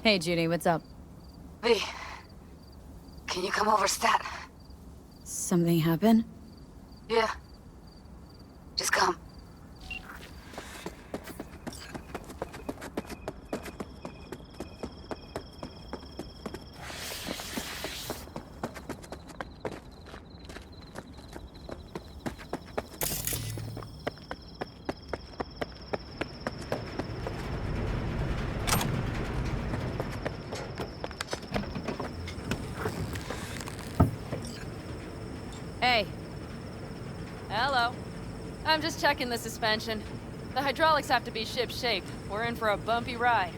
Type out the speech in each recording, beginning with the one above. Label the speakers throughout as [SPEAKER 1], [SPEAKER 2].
[SPEAKER 1] Hey, Judy, what's up?
[SPEAKER 2] V, can you come over, stat?
[SPEAKER 1] Something happen?
[SPEAKER 2] Yeah. Just come.
[SPEAKER 3] Hey. Hello. I'm just checking the suspension. The hydraulics have to be ship-shape. We're in for a bumpy ride.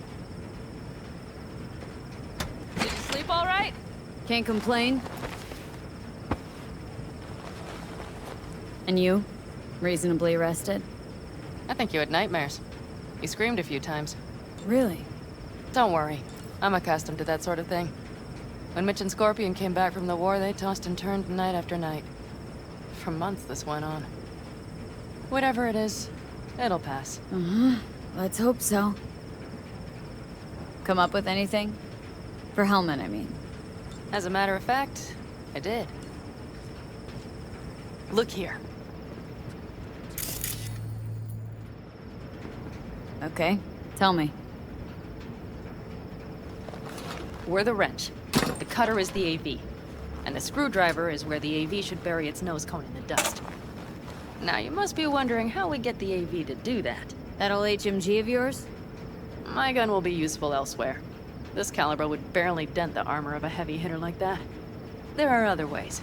[SPEAKER 3] Did you sleep all right?
[SPEAKER 1] Can't complain. And you? Reasonably rested?
[SPEAKER 3] I think you had nightmares. You screamed a few times.
[SPEAKER 1] Really?
[SPEAKER 3] Don't worry. I'm accustomed to that sort of thing. When Mitch and Scorpion came back from the war, they tossed and turned night after night. For months this went on. Whatever it is, it'll pass.
[SPEAKER 1] Let's hope so. Come up with anything? For Hellman, I mean.
[SPEAKER 3] As a matter of fact, I did. Look here.
[SPEAKER 1] Okay, tell me.
[SPEAKER 3] We're the wrench. The cutter is the AV. And the screwdriver is where the AV should bury its nose cone in the dust. Now, you must be wondering how we get the AV to do that.
[SPEAKER 1] That old HMG of yours?
[SPEAKER 3] My gun will be useful elsewhere. This caliber would barely dent the armor of a heavy hitter like that. There are other ways.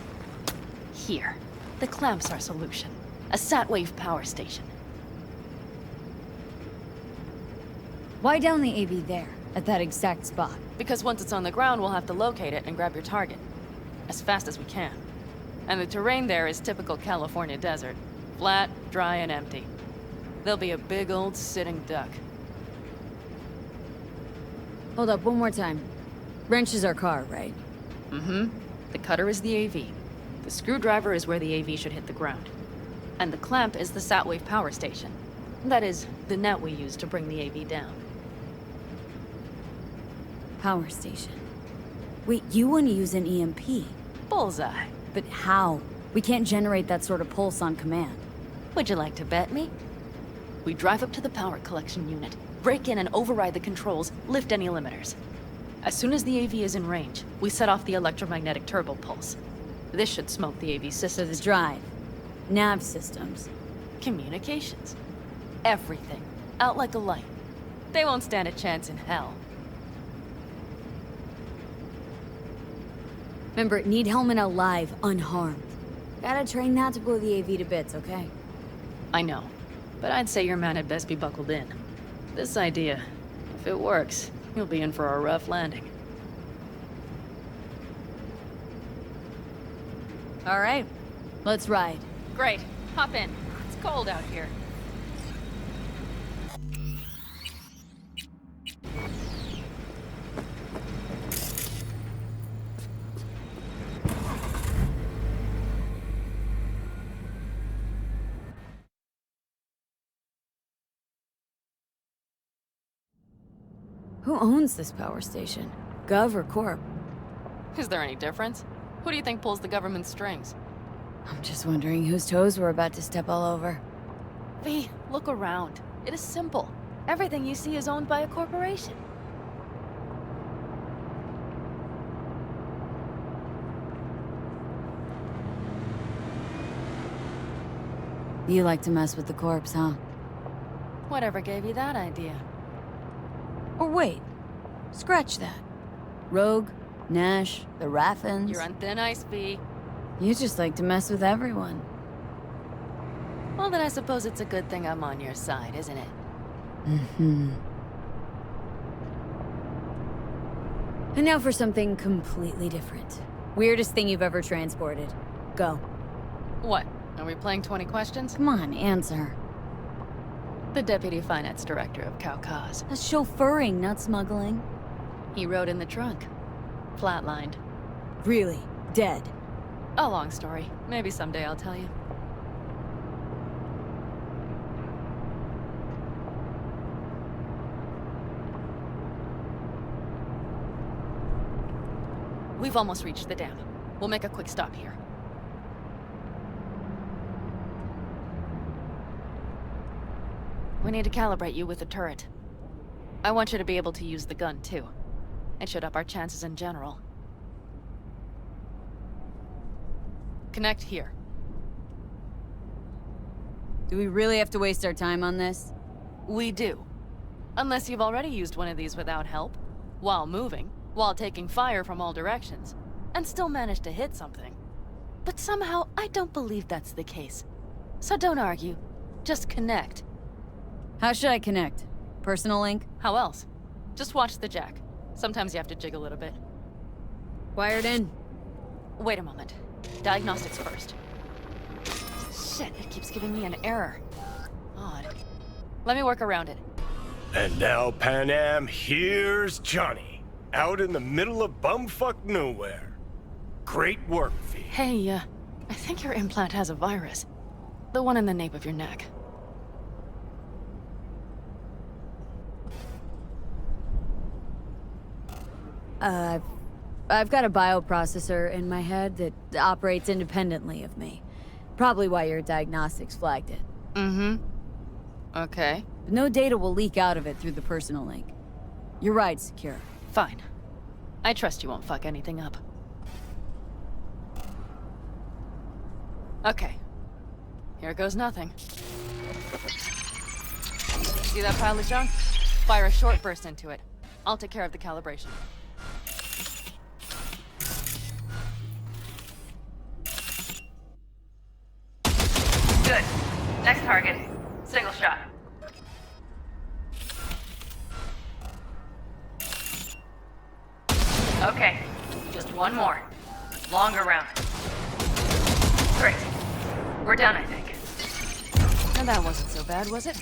[SPEAKER 3] Here. The clamp's our solution. A sat-wave power station.
[SPEAKER 1] Why down the AV there, at that exact spot?
[SPEAKER 3] Because once it's on the ground, we'll have to locate it and grab your target. As fast as we can. And the terrain there is typical California desert. Flat, dry, and empty. There'll be a big old sitting duck.
[SPEAKER 1] Hold up, one more time. Wrench is our car, right?
[SPEAKER 3] Mm-hmm. The cutter is the AV. The screwdriver is where the AV should hit the ground. And the clamp is the sat-wave power station. That is, the net we use to bring the AV down.
[SPEAKER 1] Power station. Wait, you want to use an EMP?
[SPEAKER 3] Bullseye.
[SPEAKER 1] But how? We can't generate that sort of pulse on command.
[SPEAKER 3] Would you like to bet me? We drive up to the power collection unit, break in and override the controls, lift any limiters. As soon as the AV is in range, we set off the electromagnetic turbo pulse. This should smoke the AV
[SPEAKER 1] So
[SPEAKER 3] systems.
[SPEAKER 1] the drive, nav systems.
[SPEAKER 3] Communications. Everything. Out like a light. They won't stand a chance in hell.
[SPEAKER 1] Remember, need Hellman alive, unharmed. Gotta train that to blow the AV to bits, okay?
[SPEAKER 3] I know. But I'd say your man had best be buckled in. This idea, if it works, you'll be in for a rough landing.
[SPEAKER 1] All right, let's ride.
[SPEAKER 3] Great. Hop in. It's cold out here.
[SPEAKER 1] Who owns this power station? Gov or Corp?
[SPEAKER 3] Is there any difference? Who do you think pulls the government's strings?
[SPEAKER 1] I'm just wondering whose toes we're about to step all over.
[SPEAKER 3] V, look around. It is simple. Everything you see is owned by a corporation.
[SPEAKER 1] You like to mess with the corpse, huh?
[SPEAKER 3] Whatever gave you that idea?
[SPEAKER 1] Or wait, scratch that. Rogue, Nash, the Raffins.
[SPEAKER 3] You're on thin ice, V.
[SPEAKER 1] You just like to mess with everyone.
[SPEAKER 3] Well, then I suppose it's a good thing I'm on your side, isn't it?
[SPEAKER 1] Mm-hmm. And now for something completely different. Weirdest thing you've ever transported. Go.
[SPEAKER 3] What? Are we playing 20 questions?
[SPEAKER 1] Come on, answer.
[SPEAKER 3] The Deputy Finance Director of Caucase.
[SPEAKER 1] That's chauffeuring, not smuggling.
[SPEAKER 3] He rode in the trunk. Flatlined.
[SPEAKER 1] Really? Dead?
[SPEAKER 3] A long story. Maybe someday I'll tell you. We've almost reached the dam. We'll make a quick stop here. We need to calibrate you with the turret. I want you to be able to use the gun, too. It should up our chances in general. Connect here.
[SPEAKER 1] Do we really have to waste our time on this?
[SPEAKER 3] We do. Unless you've already used one of these without help, while moving, while taking fire from all directions, and still managed to hit something. But somehow, I don't believe that's the case. So don't argue. Just connect.
[SPEAKER 1] How should I connect? Personal link?
[SPEAKER 3] How else? Just watch the jack. Sometimes you have to jiggle it a bit.
[SPEAKER 1] Wired in.
[SPEAKER 3] Wait a moment. Diagnostics first. Shit, it keeps giving me an error. Odd. Let me work around it.
[SPEAKER 4] And now, Panam, here's Johnny. Out in the middle of bumfuck nowhere. Great work, V.
[SPEAKER 3] Hey, I think your implant has a virus. The one in the nape of your neck.
[SPEAKER 1] I've got a bioprocessor in my head that operates independently of me. Probably why your diagnostics flagged it.
[SPEAKER 3] Mm-hmm. Okay.
[SPEAKER 1] But no data will leak out of it through the personal link. Your ride's secure.
[SPEAKER 3] Fine. I trust you won't fuck anything up. Okay. Here goes nothing. See that pile of junk? Fire a short burst into it. I'll take care of the calibration. Good. Next target. Single shot. Okay. Just one more. Longer round. Great. We're done, I think. And that wasn't so bad, was it?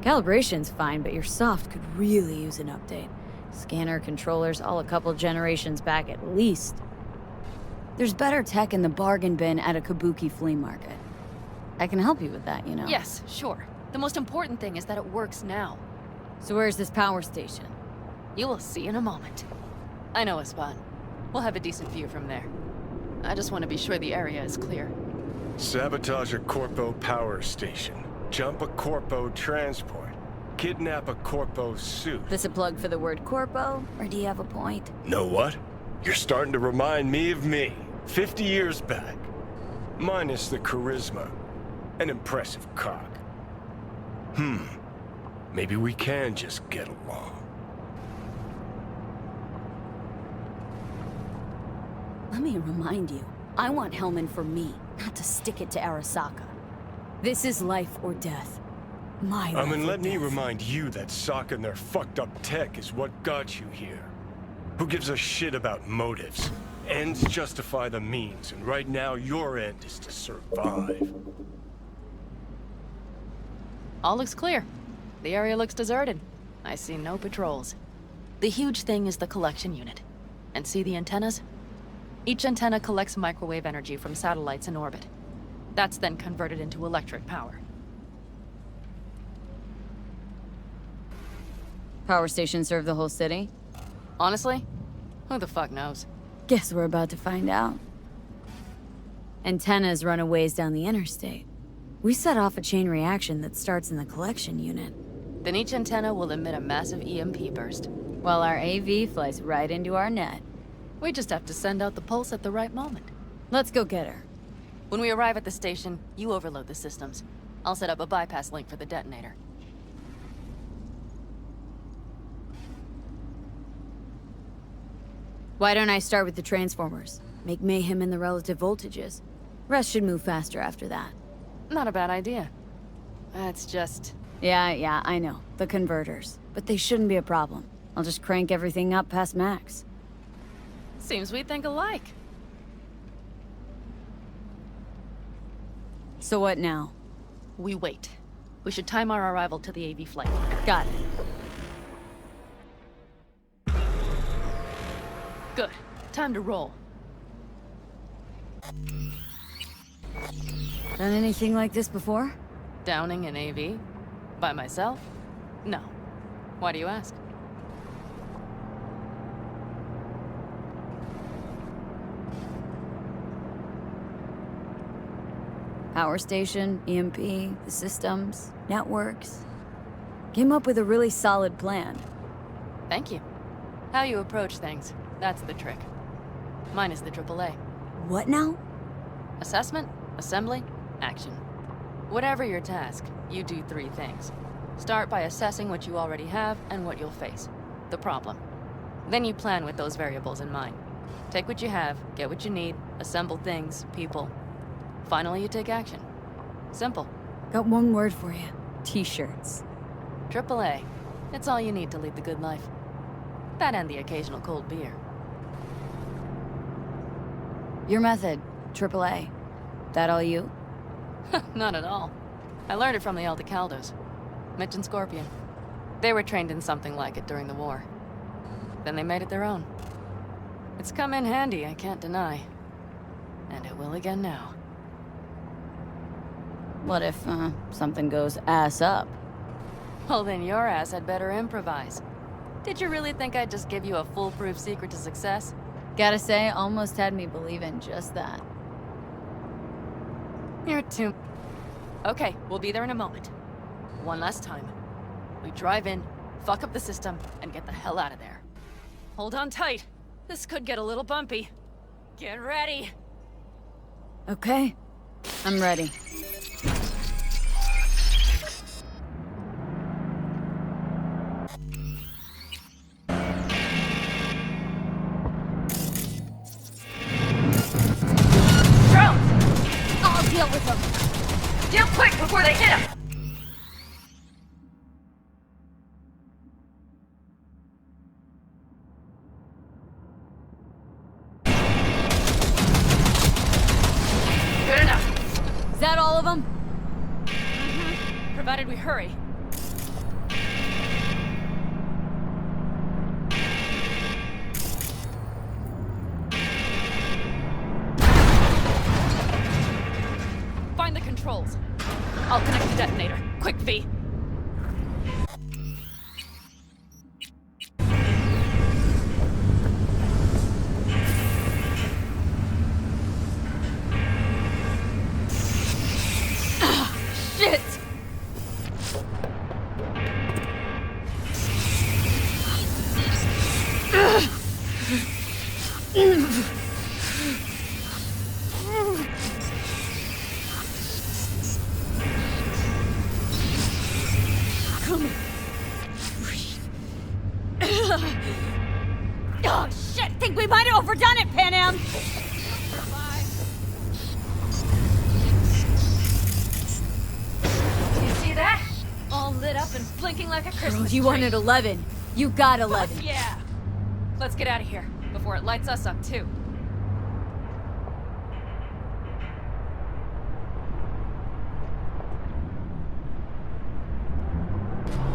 [SPEAKER 1] Calibration's fine, but your soft could really use an update. Scanner controllers all a couple generations back at least. There's better tech in the bargain bin at a kabuki flea market. I can help you with that, you know.
[SPEAKER 3] Yes, sure. The most important thing is that it works now.
[SPEAKER 1] So where's this power station?
[SPEAKER 3] You will see in a moment. I know a spot. We'll have a decent view from there. I just want to be sure the area is clear.
[SPEAKER 4] Sabotage a Corpo power station. Jump a Corpo transport. Kidnap a Corpo suit.
[SPEAKER 1] This a plug for the word corpo, or do you have a point?
[SPEAKER 4] Know what? You're starting to remind me of me, 50 years back. Minus the charisma. An impressive cock. Maybe we can just get along.
[SPEAKER 1] Let me remind you, I want Hellman for me, not to stick it to Arasaka. This is life or death. My life
[SPEAKER 4] And
[SPEAKER 1] or
[SPEAKER 4] let me
[SPEAKER 1] death.
[SPEAKER 4] remind you that Sokka and their fucked up tech is what got you here. Who gives a shit about motives? Ends justify the means, and right now your end is to survive.
[SPEAKER 3] All looks clear. The area looks deserted. I see no patrols. The huge thing is the collection unit. And see the antennas? Each antenna collects microwave energy from satellites in orbit. That's then converted into electric power.
[SPEAKER 1] Power stations serve the whole city?
[SPEAKER 3] Honestly, who the fuck knows?
[SPEAKER 1] Guess we're about to find out. Antennas run a ways down the interstate. We set off a chain reaction that starts in the collection unit.
[SPEAKER 3] Then each antenna will emit a massive EMP burst.
[SPEAKER 1] While our AV flies right into our net.
[SPEAKER 3] We just have to send out the pulse at the right moment.
[SPEAKER 1] Let's go get her.
[SPEAKER 3] When we arrive at the station, you overload the systems. I'll set up a bypass link for the detonator.
[SPEAKER 1] Why don't I start with the transformers? Make mayhem in the relative voltages. Rest should move faster after that.
[SPEAKER 3] Not a bad idea. That's just...
[SPEAKER 1] Yeah, I know. The converters. But they shouldn't be a problem. I'll just crank everything up past max.
[SPEAKER 3] Seems we think alike.
[SPEAKER 1] So what now?
[SPEAKER 3] We wait. We should time our arrival to the AV flight.
[SPEAKER 1] Got it.
[SPEAKER 3] Good. Time to roll.
[SPEAKER 1] Done anything like this before?
[SPEAKER 3] Downing an AV? By myself? No. Why do you ask?
[SPEAKER 1] Power station, EMP, the systems, networks. Came up with a really solid plan.
[SPEAKER 3] Thank you. How you approach things, that's the trick. Mine is the AAA.
[SPEAKER 1] What now?
[SPEAKER 3] Assessment, assembly, action. Whatever your task, you do 3 things. Start by assessing what you already have and what you'll face. The problem. Then you plan with those variables in mind. Take what you have, get what you need, assemble things, people. Finally, you take action. Simple.
[SPEAKER 1] Got one word for you. T-shirts.
[SPEAKER 3] AAA. It's all you need to lead the good life. That and the occasional cold beer.
[SPEAKER 1] Your method, AAA. That all you?
[SPEAKER 3] Not at all. I learned it from the Aldecaldos. Mitch and Scorpion. They were trained in something like it during the war. Then they made it their own. It's come in handy, I can't deny. And it will again now.
[SPEAKER 1] What if, something goes ass up?
[SPEAKER 3] Well, then your ass had better improvise. Did you really think I'd just give you a foolproof secret to success?
[SPEAKER 1] Gotta say, almost had me believe in just that.
[SPEAKER 3] You're too... Okay, we'll be there in a moment. One last time. We drive in, fuck up the system, and get the hell out of there. Hold on tight. This could get a little bumpy. Get ready.
[SPEAKER 1] Okay. I'm ready. Deal with them.
[SPEAKER 3] Deal quick before they hit him! Good enough.
[SPEAKER 1] Is that all of them?
[SPEAKER 3] Mm-hmm. Provided we hurry. Find the controls. I'll connect the detonator. Quick, V.
[SPEAKER 1] Shit! Oh, shit! Think we might have overdone it, Panam!
[SPEAKER 3] Do you see that? All lit up and blinking like a Christmas
[SPEAKER 1] You
[SPEAKER 3] tree.
[SPEAKER 1] wanted 11. You got 11.
[SPEAKER 3] Yeah! Let's get out of here, before it lights us up, too.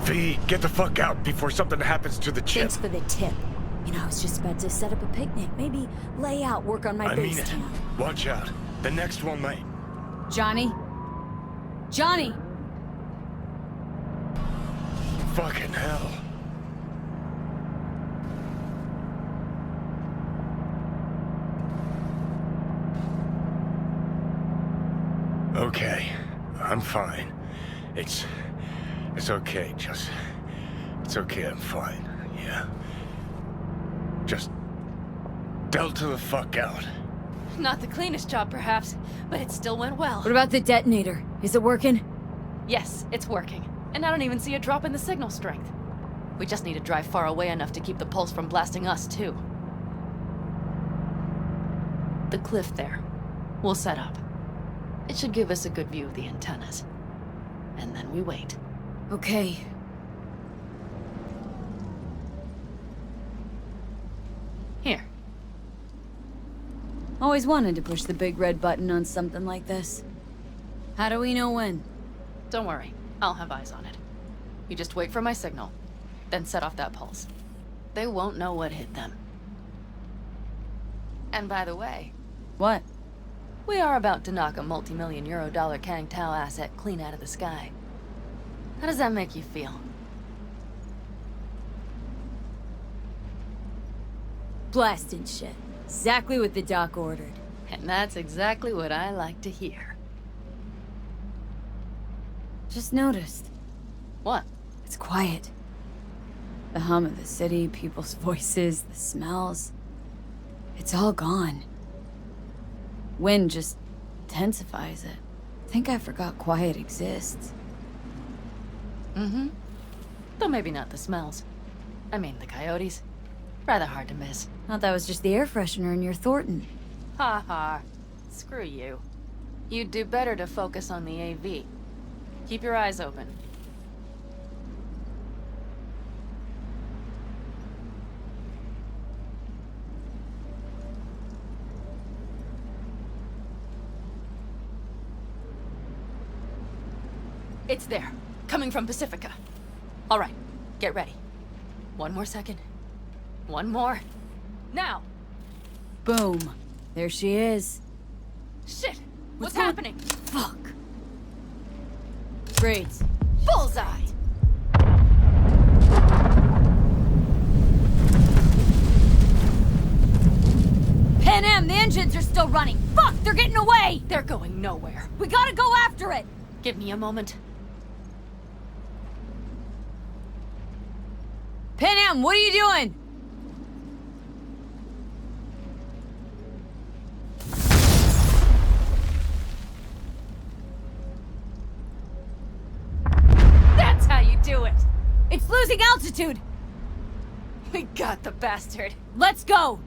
[SPEAKER 4] V, get the fuck out before something happens to the chip.
[SPEAKER 1] Thanks for the tip. You know, I was just about to set up a picnic. Maybe lay out, work on my
[SPEAKER 4] I mean
[SPEAKER 1] base
[SPEAKER 4] it.
[SPEAKER 1] camp.
[SPEAKER 4] Watch out. The next one might.
[SPEAKER 1] Johnny? Johnny!
[SPEAKER 4] Fucking hell. Okay, I'm fine. It's okay, just... It's okay, I'm fine, yeah. Just... delta the fuck out.
[SPEAKER 3] Not the cleanest job, perhaps, but it still went well.
[SPEAKER 1] What about the detonator? Is it working?
[SPEAKER 3] Yes, it's working. And I don't even see a drop in the signal strength. We just need to drive far away enough to keep the pulse from blasting us, too. The cliff there. We'll set up. It should give us a good view of the antennas. And then we wait.
[SPEAKER 1] Okay.
[SPEAKER 3] Here.
[SPEAKER 1] Always wanted to push the big red button on something like this. How do we know when?
[SPEAKER 3] Don't worry. I'll have eyes on it. You just wait for my signal. Then set off that pulse. They won't know what hit them. And by the way,
[SPEAKER 1] What?
[SPEAKER 3] We are about to knock a multi-million euro dollar Kang Tao asset clean out of the sky. How does that make you feel?
[SPEAKER 1] Blasting shit. Exactly what the doc ordered.
[SPEAKER 3] And that's exactly what I like to hear.
[SPEAKER 1] Just noticed.
[SPEAKER 3] What?
[SPEAKER 1] It's quiet. The hum of the city, people's voices, the smells. It's all gone. Wind just intensifies it. I think I forgot quiet exists.
[SPEAKER 3] Mm-hmm. Though maybe not the smells. I mean, the coyotes. Rather hard to miss.
[SPEAKER 1] Thought that was just the air freshener in your Thornton.
[SPEAKER 3] Ha ha. Screw you. You'd do better to focus on the AV. Keep your eyes open. It's there. Coming from Pacifica. All right. Get ready. One more second. One more. Now!
[SPEAKER 1] Boom. There she is.
[SPEAKER 3] Shit! What's
[SPEAKER 1] going-
[SPEAKER 3] happening?
[SPEAKER 1] Fuck. Great.
[SPEAKER 3] Bullseye!
[SPEAKER 1] Panam, the engines are still running. Fuck, they're getting away.
[SPEAKER 3] They're going nowhere.
[SPEAKER 1] We gotta go after it.
[SPEAKER 3] Give me a moment.
[SPEAKER 1] Panam, what are you doing?
[SPEAKER 3] That's how you do it!
[SPEAKER 1] It's losing altitude.
[SPEAKER 3] We got the bastard.
[SPEAKER 1] Let's go.